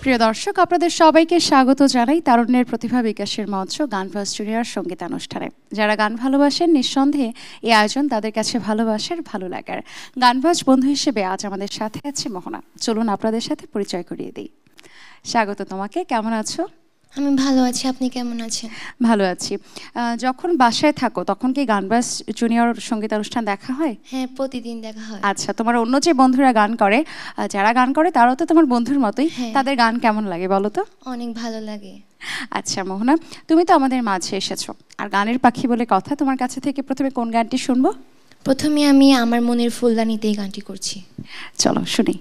প্রিয় দর্শক, আপনাদের সবাইকে স্বাগত জানাই তারুণ্যের প্রতিভা বিকাশের মঞ্চ গানভাস জুনিয়র সঙ্গীতানুষ্ঠানে। যারা গান ভালোবাসেন, নিঃসন্দেহে এই আয়োজন তাদের কাছে ভালোবাসার, ভালো লাগার। গানভাস বন্ধু হিসেবে আজ আমাদের সাথে আছে মোহনা। চলুন আপনাদের সাথে পরিচয় করিয়ে দিই। স্বাগত তোমাকে, কেমন আছো? আমি ভালো আছি, আপনি কেমন আছেন? ভালো আছি। যখন বাসায় থাকো তখন কি গানভাস জুনিয়র সঙ্গীতানুষ্ঠান দেখা হয়? হ্যাঁ, প্রতিদিন দেখা হয়। আচ্ছা, তোমার অন্য যে বন্ধুরা গান করে, যারা গান করে তারাও তো তোমার বন্ধুর মতোই, তাদের গান কেমন লাগে বলো তো? অনেক ভালো লাগে। আচ্ছা মোহনা, তুমি তো আমাদের মাঝে এসেছো, আর গানের পাখি বলে কথা। তোমার কাছে থেকে প্রথমে কোন গানটি শুনবো? প্রথমে আমি আমার মনের ফুলদানিতে এই গানটি করছি। চলো শুনি।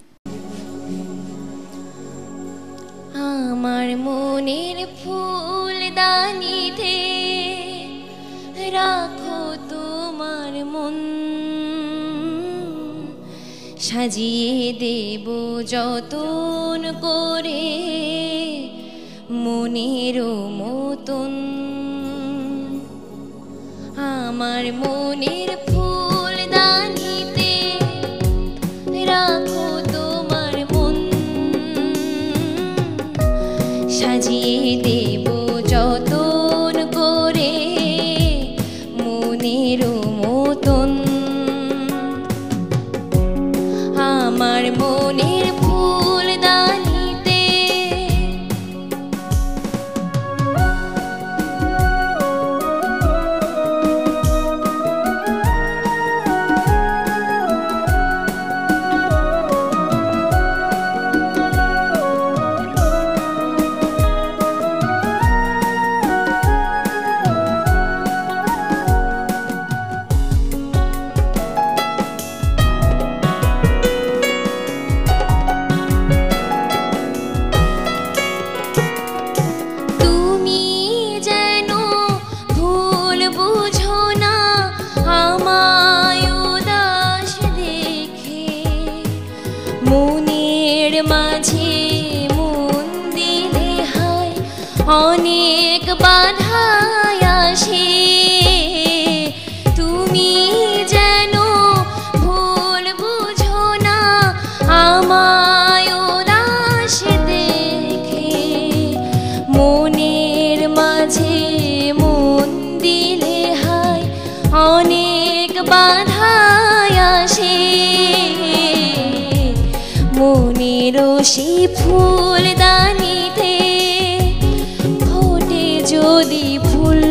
আমার মনের ফুলদানিতে রাখো তোমার মন, সাজিয়ে দেব যতন করে মনের মতন। আমার মনের ফুলদানিতে রাখো তোমার মন, সাজিয়ে দেব যতন করে মনের মতন। আমার মনের ফুলদানিতে মাঝে মন দিলে হয় অনেক বাধায় আসে। তুমি যেন ভুল বুঝো না আমায় উদাস দেখে, মনের মাঝে মন দিলে হয় অনেক বাধায় আসে। মনেরও সেই ফুলদানিতে ফোটে যদি ফুল,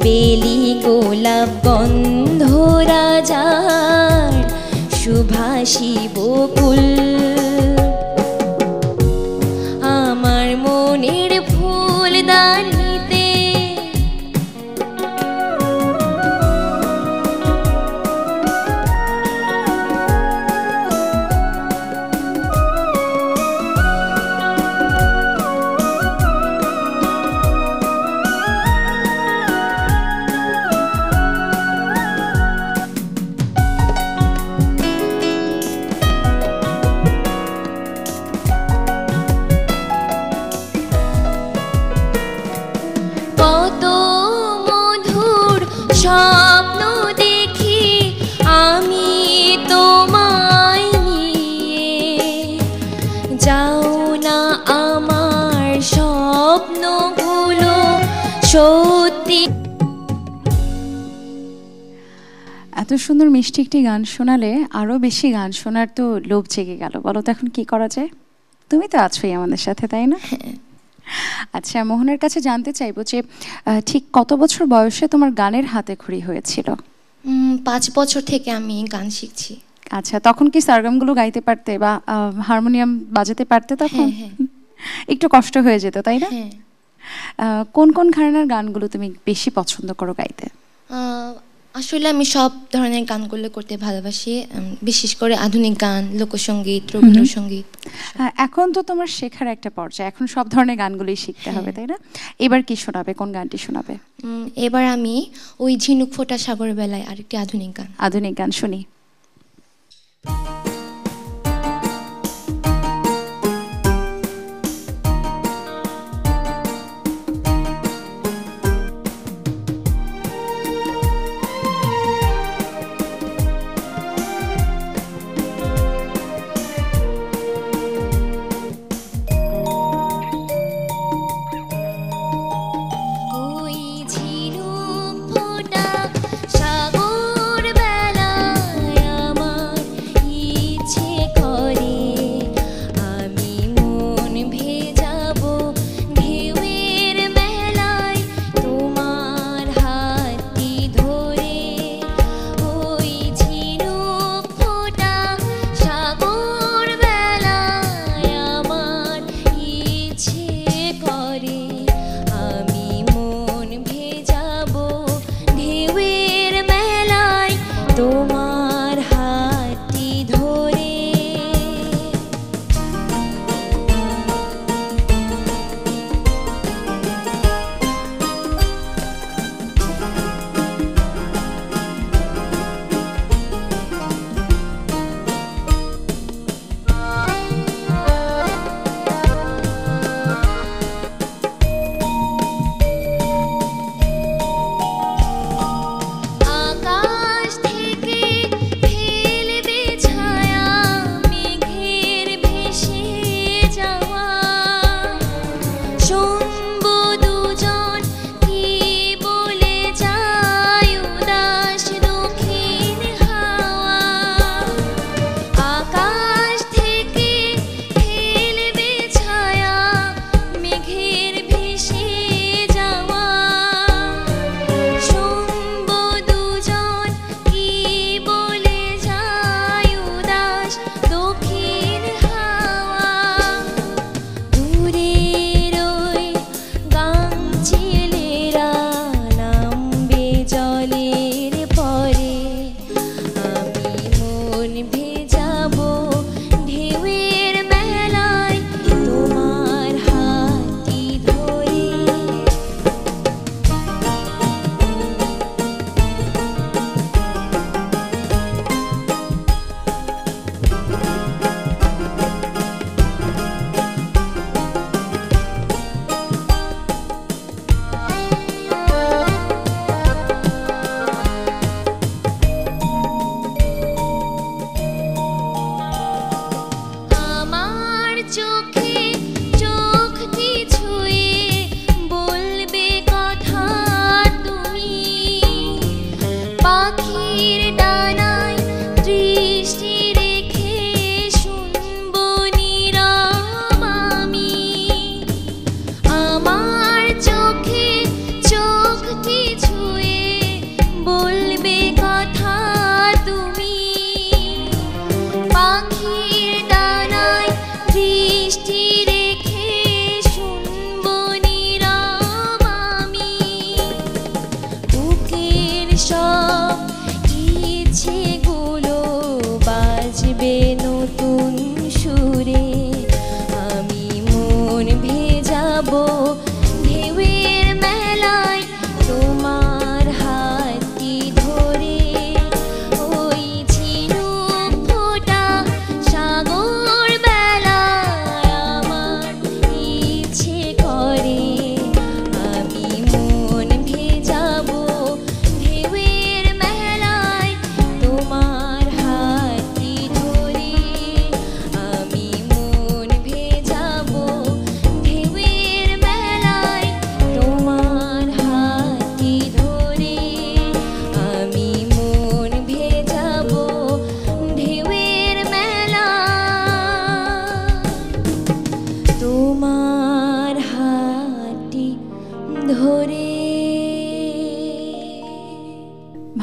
বেলি গোলাপ গন্ধ রাজার সুভাষী বকুল। আমার মনের ফুলদানিতে স্বপ্ন দেখি আমি তোমায় নিয়ে, যাও না আমার স্বপ্নগুলো সত্যি। এত সুন্দর মিষ্টি একটি গান শোনালে আরো বেশি গান শোনার তো লোভ জেগে গেল। বলো তো এখন কি করা যায়? তুমি তো আছোই আমাদের সাথে, তাই না? আচ্ছা, মোহনের কাছে জানতে চাইবো যে ঠিক কত বছর বয়সে তোমার গানের হাতে খড়ি হয়েছিল? 5 বছর থেকে আমি গান শিখছি। আচ্ছা, তখন কি সারগামগুলো গাইতে পারতে বা হারমোনিয়াম বাজাতে পারতে তখন? একটু কষ্ট হয়ে যেত, তাই না? কোন কোন ঘরানার গানগুলো তুমি বেশি পছন্দ করো গাইতে? আসলে আমি সব ধরনের গানগুলো করতে ভালোবাসি, বিশেষ করে আধুনিক গান, লোকসঙ্গীত, রবীন্দ্রসঙ্গীত। এখন তো তোমার শেখার একটা পর্যায়ে, এখন সব ধরনের গানগুলোই শিখতে হবে, তাই না? এবার কি শোনাবে, কোন গানটি শোনাবে? এবার আমি ওই ঝিনুক ফোঁটা সাগর বেলায় আরেকটি আধুনিক গান। আধুনিক গান শুনি।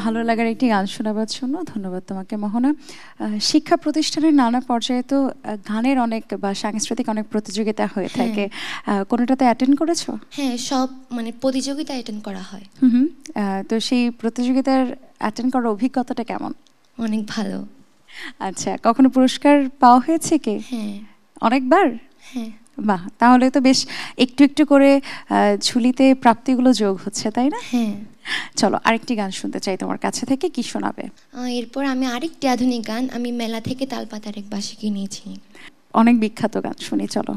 ভালো লাগার একটি গান শোনাবার জন্য ধন্যবাদ তোমাকে মোহনা। শিক্ষা প্রতিষ্ঠানের নানা পর্যায়ে তো গানের অনেক বা সাংস্কৃতিক অনেক প্রতিযোগিতা হয়ে থাকে, কোনোটাতে অ্যাটেন্ড করেছো? হ্যাঁ, সব মানে প্রতিযোগিতা অ্যাটেন্ড করা হয়। হুম। তো সেই প্রতিযোগিতার অ্যাটেন্ড করার অভিজ্ঞতাটা কেমন? অনেক ভালো। আচ্ছা, কখনো পুরস্কার পাওয়া হয়েছে কি? হ্যাঁ। অনেকবার? হ্যাঁ। বাহ, তাহলে তো বেশ একটু একটু করে ঝুলিতে প্রাপ্তিগুলো যোগ হচ্ছে, তাই না? হ্যাঁ। চলো আরেকটি গান শুনতে চাই তোমার কাছে থেকে, কি শোনাবে? এরপর আমি আরেকটি আধুনিক গান আমি মেলা থেকে তালপাতার এক বাঁশি কিনেছি। অনেক বিখ্যাত গান, শুনি চলো।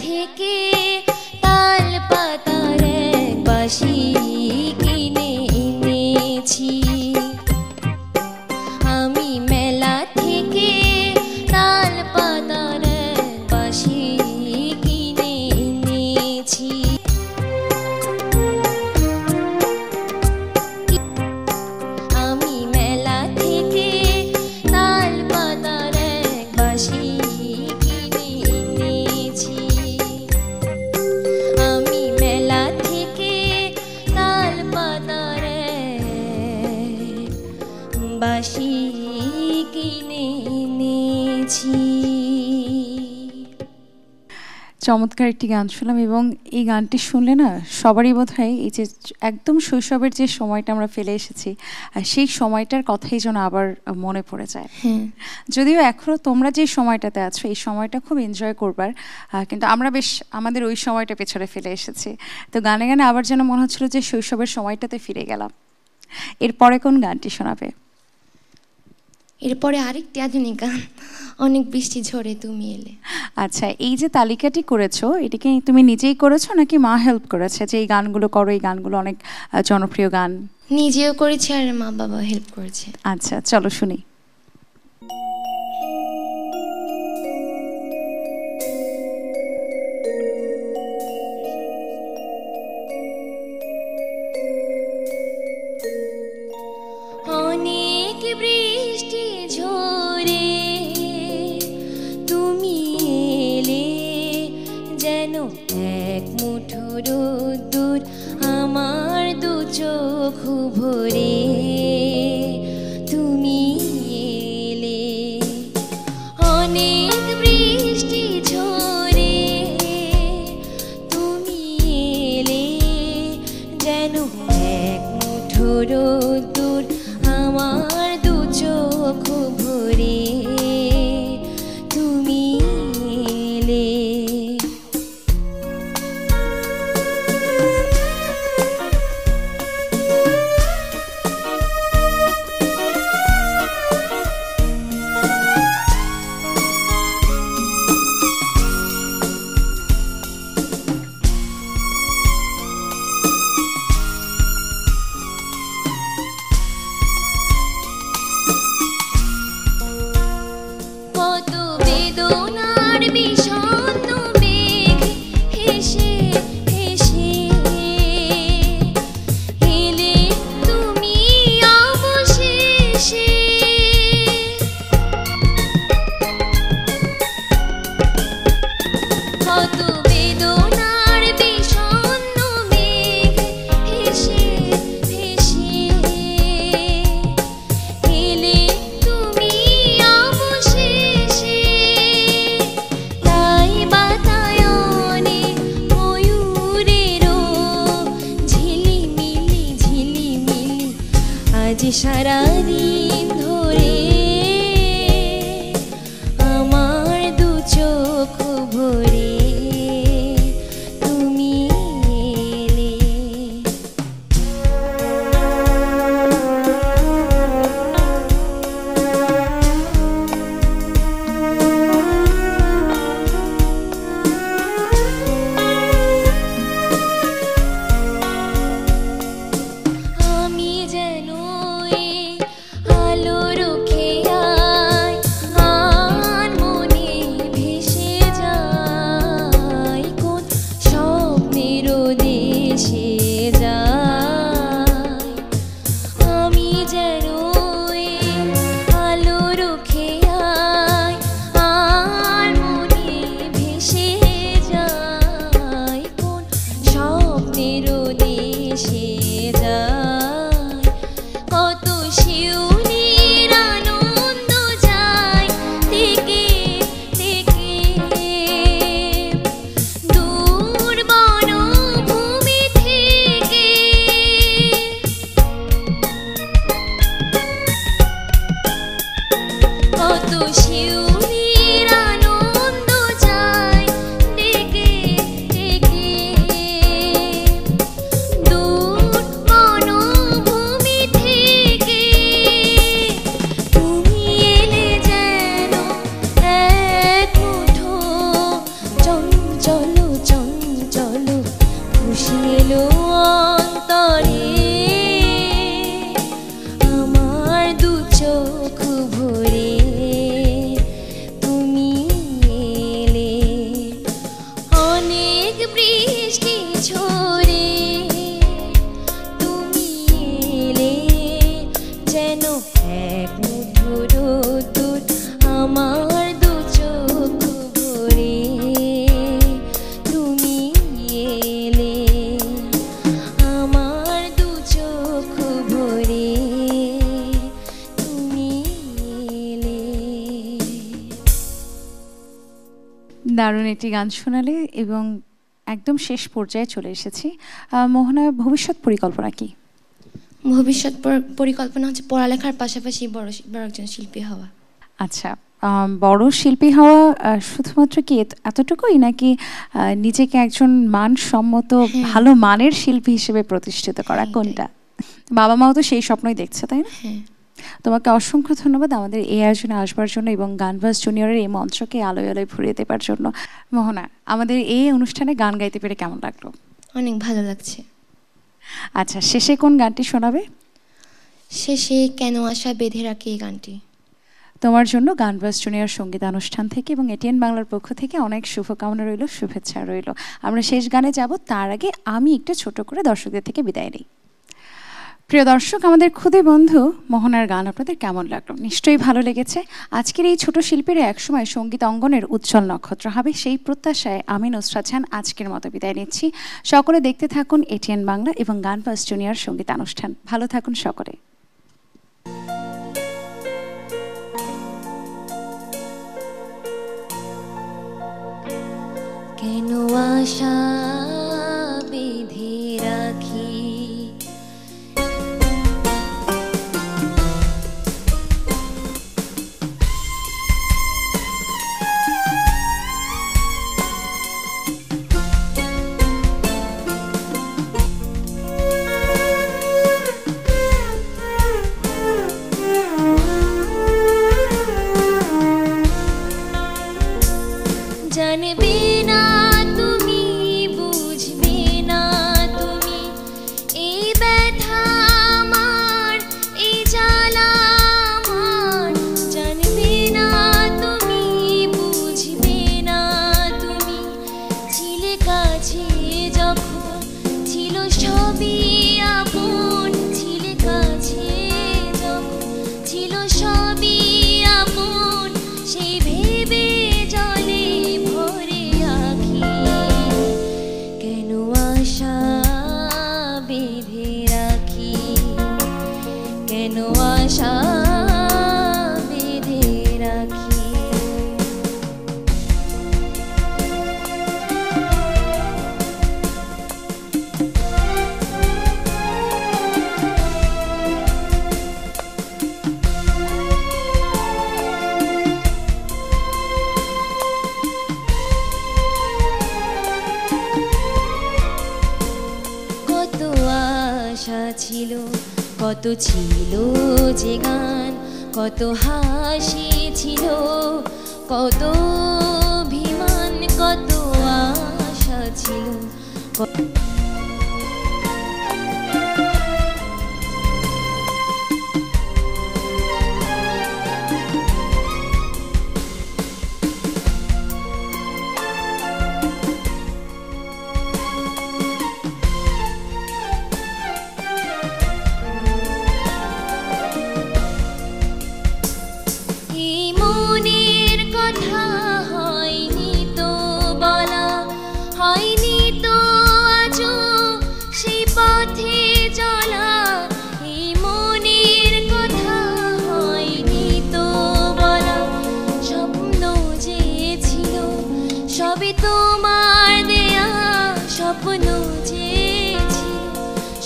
থেকে তালপাতার এক বাঁশি কিনে এনেছি। আমি মেলা থেকে তালপাতার এক বাঁশি কিনে এনেছি। আমি মেলা থেকে তালপাতার এক বাঁশি বাঁশি কিনে এনেছি। চমৎকার একটি গান শুনলাম, এবং এই গানটি শুনলে না সবারই বোধ হয় এই যে একদম শৈশবের যে সময়টা আমরা ফেলে এসেছি সেই সময়টার কথাই যেন আবার মনে পড়ে যায়। যদিও এখনও তোমরা যে সময়টাতে আছো এই সময়টা খুব এনজয় করবার, কিন্তু আমরা বেশ আমাদের ওই সময়টা পেছনে ফেলে এসেছি। তো গানে গানে আবার যেন মনে হচ্ছিল যে শৈশবের সময়টাতে ফিরে গেলাম। এরপরে কোন গানটি শোনাবে? এরপরে আরেকটি আধুনিক গান, অনেক বৃষ্টি ঝরে তুমি এলে। আচ্ছা, এই যে তালিকাটি করেছো এটা কি তুমি নিজেই করেছো নাকি মা হেল্প করেছে যে এই গানগুলো করো, এই গানগুলো অনেক জনপ্রিয় গান? নিজেও করেছি আর মা বাবা হেল্প করেছে। আচ্ছা, চলো শুনি। অনেক বৃষ্টি ঝরে তুমি এলে, যেন এক মুঠো রোদ্দুর আমার দু চোখ ভরে। তুমি এলে, অনেক বৃষ্টি ঝরে তুমি এলে, যেন এক মুঠো রোদ্দুর আমার দু চোখ ভরে। তুমি এলে, কত বেদনার বিষণ্ণ মেঘ হেসে হেসে এলে তুমি অবশেষে। কত বেদনার বিষণ্ণ মেঘ হেসে হেসে এলে তুমি অবশেষে। তাই বাতায়নে ময়ূরেরও ঝিলিমিলি ঝিলিমিলি আজ সারাদিন ধরে আমার দু চোখ ভরে। তুমি এলে, আমি যেন স্বপ্নের দেশে যাই আমি যেন আলো রুখে আয় আর মনে ভেসে যাই কোন স্বপ্নের দেশে যাই কত শিউলির আনন্দ যায় থেকে থেকে দূর বনভূমি থেকে কত শিউলির আনন্দ যায় থেকে থেকে দূর বনভূমি থেকে তুমি এলে যেন এক মুঠো চঞ্চল চঞ্চল খুশি এলো অন্তরে আমার দু চোখ ভরে তুমি এলে অনেক বৃষ্টি ঝরে তুমি এলে যেন এক মুঠো রোদ্দুর আমার দু চোখ ভরে তুমি এলে আমার দু চোখ ভরে তুমি এলে দারুণ একটি গান শোনালে এবং একদম শেষ পর্যায়ে চলে এসেছি। মোহনা, ভবিষ্যৎ পরিকল্পনা কি? ভবিষ্যৎ পরিকল্পনা হচ্ছে পড়ালেখার পাশাপাশি বড় বড় একজন শিল্পী হওয়া। আচ্ছা, বড় শিল্পী হওয়া শুধুমাত্র কি এতটুকুই, নাকি নিজেকে একজন মানসম্মত ভালো মানের শিল্পী হিসেবে প্রতিষ্ঠিত করা, হ্যাঁ, কোনটা? বাবা মাও তো সেই স্বপ্নই দেখছে, তাই না? হ্যাঁ, তোমাকে অসংখ্য ধন্যবাদ আমাদের এই আয়োজনে আসবার জন্য এবং গানবাজ জুনিয়রের এই মঞ্চকে আলোয় আলোয় ভরিয়ে দেবার জন্য। মোহনা, আমাদের এই অনুষ্ঠানে গান গাইতে পেরে কেমন লাগলো? অনেক ভালো লাগছে। আচ্ছা, শেষে কোন গানটি শোনাবে? শেষে কেন আশা বেঁধে রাখে এই গানটি। তোমার জন্য গানবাজ জুনিয়র সঙ্গীতানুষ্ঠান থেকে এবং এটিএন বাংলার পক্ষ থেকে অনেক শুভকামনা রইল, শুভেচ্ছা রইল। আমরা শেষ গানে যাব, তার আগে আমি একটু ছোট করে দর্শকদের থেকে বিদায় নিই। প্রিয় দর্শক, আমাদের খুদে বন্ধু মোহনার গান আপনাদের কেমন লাগলো? নিশ্চয়ই ভালো লেগেছে। আজকের এই ছোট শিল্পীরা একসময় সঙ্গীত অঙ্গনের উজ্জ্বল নক্ষত্র হবে, সেই প্রত্যাশায় আমি নুসরাত জাহান আজকের মতো বিদায় নিচ্ছি। সকলে দেখতে থাকুন এটিএন বাংলা এবং গানবাজ জুনিয়র সঙ্গীতানুষ্ঠান। ভালো থাকুন সকলে। কেন আশা বেঁধে রাখি জানবে না তুমি, বুঝবে না তুমি, এই ব্যথা আমার, এই জ্বালা আমার। জানবে না তুমি, বুঝবে না তুমি, ছিলে কাছে যখন ছিল সবই আপন, ছিলে কাছে যখন ছিল সবই আপন, সেই ভেবে জলে ভরে আখি। কেন আশা বেঁধে রাখি, কেন আশা বেঁধে রাখি। কত আশা ছিল, কত ছিল যে গান, কত হাসি ছিল, কত অভিমান, কত আশা ছিল।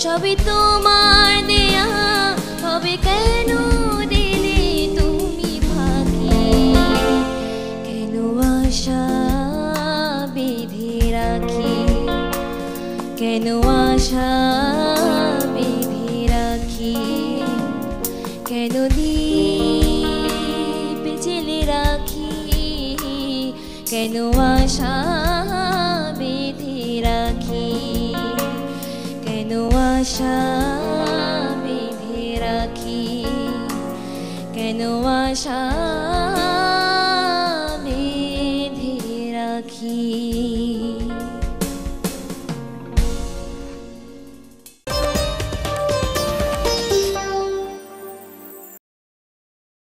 সবই তোমার দেয়া, তবে কেন দিলে তুমি ফাঁকি? কেন আশা বেঁধে রাখি, কেন আশা বেঁধে রাখি, কেন দীপ জেলে রাখি, কেন আশা বেঁধে রাখি, কেন আশা বেঁধে রাখি, কেন আশা